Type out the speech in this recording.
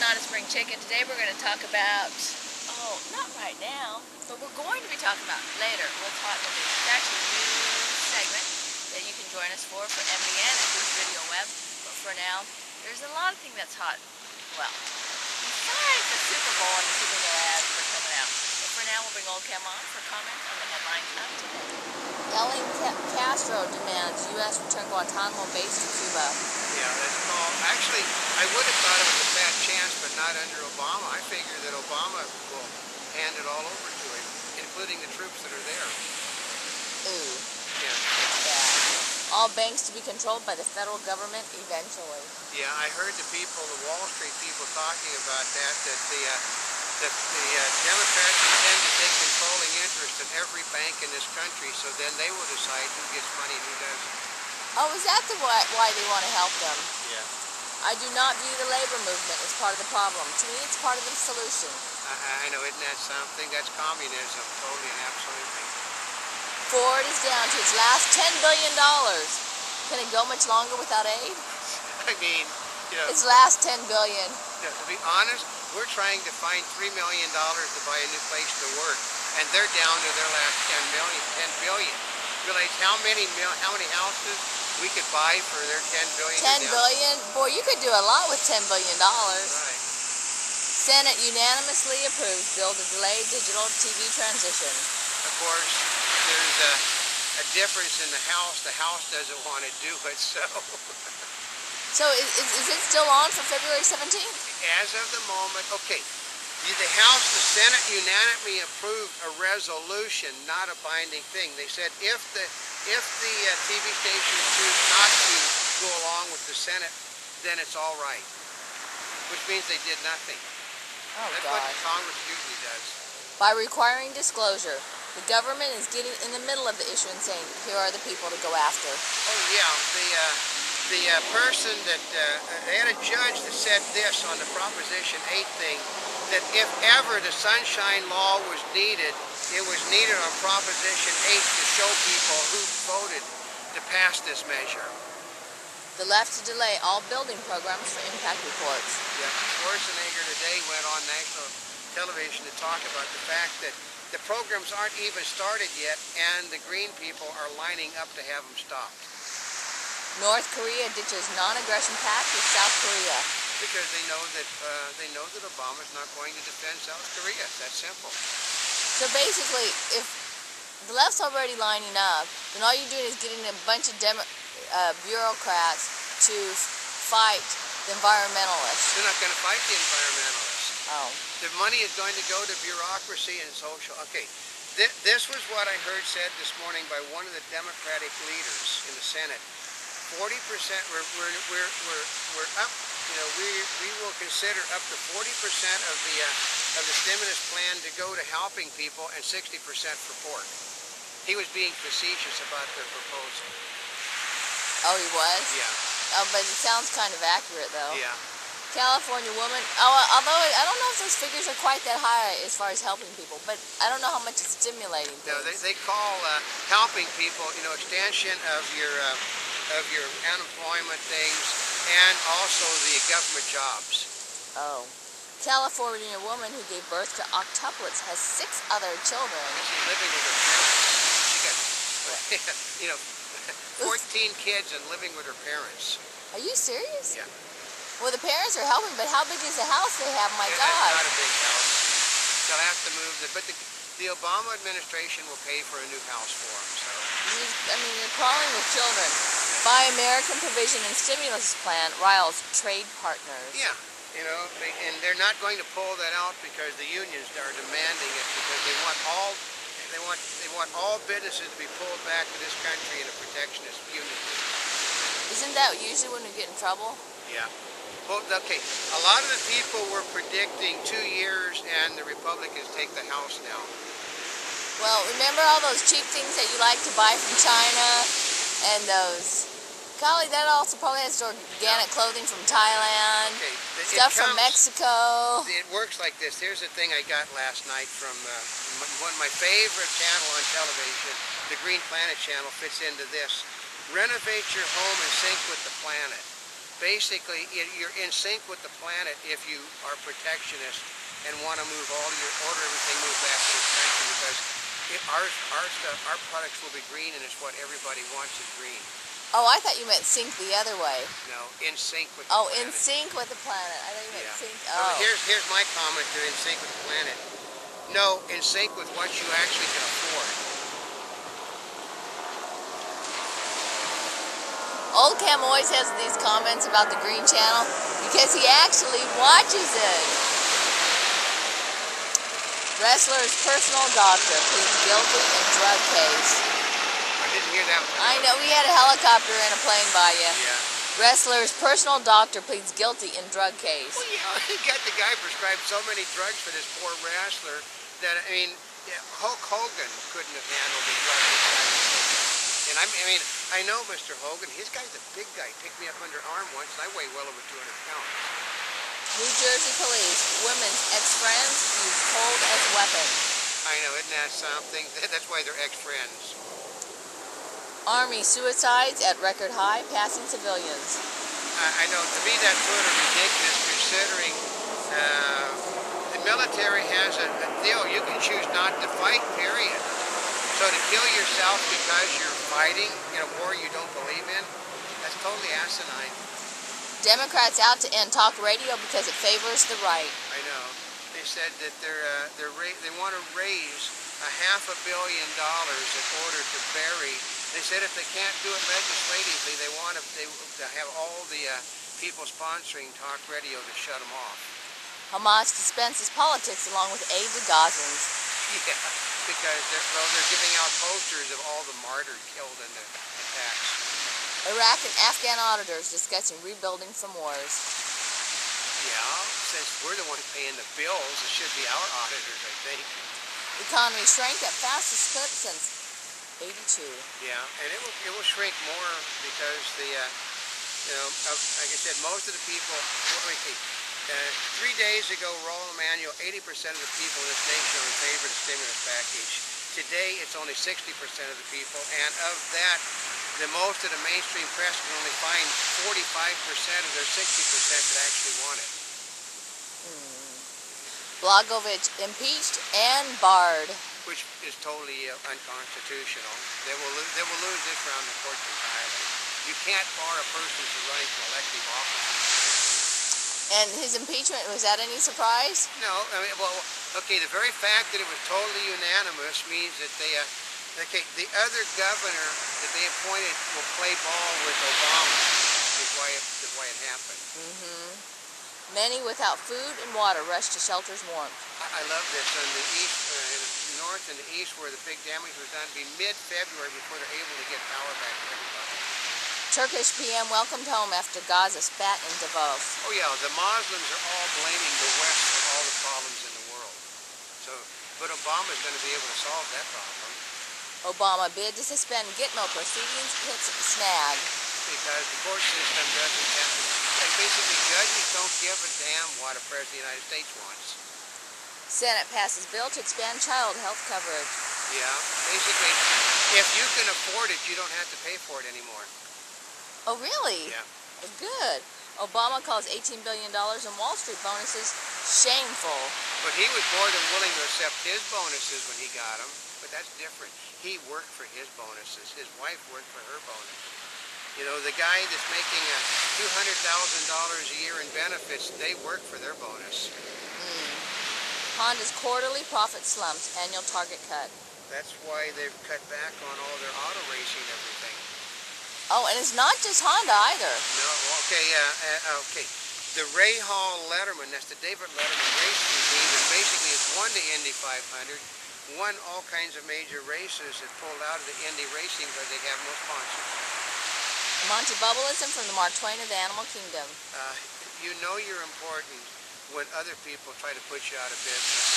not a spring chicken. Today we're going to talk about, oh, not right now, but we're going to be talking about later. We'll talk about this. It's actually a new segment that you can join us for MBN at Booth Video Web. But for now, there's a lot of things that's hot. Well, besides the Super Bowl and the Super Bowl ads that are coming out. But for now, we'll bring Oldecam on for comments on the headlines of today. Castro demands U.S. return Guantanamo base to Cuba. Yeah, that's called. Actually, I would have thought it was a bad chance, but not under Obama. I figure that Obama will hand it all over to him, including the troops that are there. Ooh. Yeah. Bad. All banks to be controlled by the federal government eventually. Yeah, I heard the Wall Street people talking about that the Democrats intend to take controlling interest in every bank in this country, so then they will decide who gets money and who doesn't. Oh, is that why they want to help them? Yeah. I do not view the labor movement as part of the problem. To me, it's part of the solution. I know, isn't that something? That's communism, totally and absolutely. Ford is down to its last $10 billion. Can it go much longer without aid? I mean, you know, its last $10 billion. To be honest, we're trying to find $3 million to buy a new place to work, and they're down to their last $10 billion. Realize how many houses we could buy for their $10 billion? $10 billion? Boy, you could do a lot with $10 billion. Right. Senate unanimously approves bill to delay digital TV transition. Of course, there's a difference in the House. The House doesn't want to do it, so. So is it still on for February 17th? As of the moment, okay. The House, the Senate unanimously approved a resolution, not a binding thing. They said if the TV stations choose not to go along with the Senate, then it's all right. Which means they did nothing. Oh, That's God. what Congress usually does. By requiring disclosure, the government is getting in the middle of the issue and saying, here are the people to go after. Oh, yeah. The person that, they had a judge that said this on the Proposition 8 thing, that if ever the Sunshine Law was needed, it was needed on Proposition 8 to show people who voted to pass this measure. The left to delay all building programs for impact reports. Yeah, Schwarzenegger today went on national television to talk about the fact that the programs aren't even started yet, and the green people are lining up to have them stopped. North Korea ditches non-aggression pact with South Korea. Because they know that Obama's not going to defend South Korea. It's that simple. So basically, if the left's already lining up, then all you're doing is getting a bunch of bureaucrats to fight the environmentalists. They're not going to fight the environmentalists. Oh. The money is going to go to bureaucracy and social. Okay, this was what I heard said this morning by one of the Democratic leaders in the Senate. 40%. We're up. You know, we will consider up to 40% of the stimulus plan to go to helping people, and 60% for pork. He was being facetious about their proposal. Oh, he was? Yeah. Oh, but it sounds kind of accurate, though. Yeah. California woman, although I don't know if those figures are quite that high as far as helping people, but I don't know how much it's stimulating things. No, they call helping people, you know, extension of your unemployment things, and also the government jobs. Oh. California woman who gave birth to octuplets has 6 other children. She's living with her parents. She got, you know, 14 kids and living with her parents. Are you serious? Yeah. Well, the parents are helping, but how big is the house they have? My God. It's not a big house. They'll have to move it, but the Obama administration will pay for a new house for them. So. I mean, you're crawling with children. Buy American provision and stimulus plan riles trade partners. Yeah, you know, and they're not going to pull that out because the unions are demanding it, because they want all businesses to be pulled back to this country in a protectionist union. Isn't that usually when we get in trouble? Yeah. Well, okay, a lot of the people were predicting 2 years and the Republicans take the House now. Well, remember all those cheap things that you like to buy from China, and those, golly, that also probably has organic clothing from Thailand, stuff from Mexico. It works like this. Here's the thing I got last night from one of my favorite channel on television, the Green Planet channel fits into this. Renovate your home in sync with the planet. basically you're in sync with the planet if you are protectionist and want to move all your order everything move back to this country because our products will be green and it's what everybody wants is green. Oh, I thought you meant sync the other way. No, in sync with the Oh, planet. in sync with the planet. I thought you meant Yeah. sync. So Oh. here's my comment to in sync with the planet. No, in sync with what you actually can afford. Oldecam always has these comments about the Green Channel because he actually watches it. Wrestler's personal doctor pleads guilty in drug case. I didn't hear that one. I know, we had a helicopter and a plane by you. Yeah. Wrestler's personal doctor pleads guilty in drug case. Well, yeah, he got the guy prescribed so many drugs for this poor wrestler that, I mean, Hulk Hogan couldn't have handled the drugs this guy was taking. And I know Mr. Hogan. His guy's a big guy. He picked me up under arm once, and I weigh well over 200 pounds. New Jersey police, women's ex-friends use cold as weapon. I know, isn't that something? That's why they're ex-friends. Army suicides at record high, passing civilians. I know, to me that's sort of ridiculous considering the military has a deal. You can choose not to fight, period. So to kill yourself because you're fighting in a war you don't believe in, that's totally asinine. Democrats out to end talk radio because it favors the right. I know. They said that they want to raise $500 million in order to bury. They said if they can't do it legislatively, they want to have all the people sponsoring talk radio to shut them off. Hamas dispenses politics along with aid to Gazans. Yeah, because they're giving out posters of all the martyrs killed in the attacks. Iraq and Afghan auditors discussing rebuilding from wars. Yeah, since we're the ones paying the bills, it should be our auditors, I think. Economy shrank at fastest clip since '82. Yeah, and it will shrink more because like I said, most of the people. Well, let me see. 3 days ago, Raul Emanuel, 80% of the people in this nation are in favor of the stimulus package. Today, it's only 60% of the people, and of that, most of the mainstream press can only find 45% of their 60% that actually want it. Blagojevich impeached and barred. Which is totally unconstitutional. They will lose this round in the courts entirely. You can't bar a person from running for elective office. And his impeachment, was that any surprise? No, I mean, well, okay, the very fact that it was totally unanimous means that the other governor that they appointed will play ball with Obama, is why it happened. Many without food and water rush to shelters warmth. I love this. In the east, in the north and the east where the big damage was done, it'll be mid-February before they're able to get power back to everybody. Turkish PM welcomed home after Gaza spat in Davos. Oh yeah, the Muslims are all blaming the West for all the problems in the world. But Obama's going to be able to solve that problem. Obama bid to suspend Gitmo proceedings hits snag. Because the court system doesn't have to. Like basically, judges don't give a damn what a president of the United States wants. Senate passes bill to expand child health coverage. Yeah, basically, if you can afford it, you don't have to pay for it anymore. Oh, really? Yeah. Good. Obama calls $18 billion in Wall Street bonuses shameful. But he was more than willing to accept his bonuses when he got them. But that's different. He worked for his bonuses. His wife worked for her bonus. You know, the guy that's making $200,000 a year in benefits, they work for their bonus. Honda's quarterly profit slumps, annual target cut. That's why they've cut back on all their auto racing and everything. Oh, and it's not just Honda either. No, okay. The Ray Hall Letterman, that's the David Letterman racing team, and basically it's won the Indy 500, won all kinds of major races, and pulled out of the Indy racing because they have no sponsors. Monty Bubbleism from the Mark Twain of the Animal Kingdom. You know you're important when other people try to put you out of business.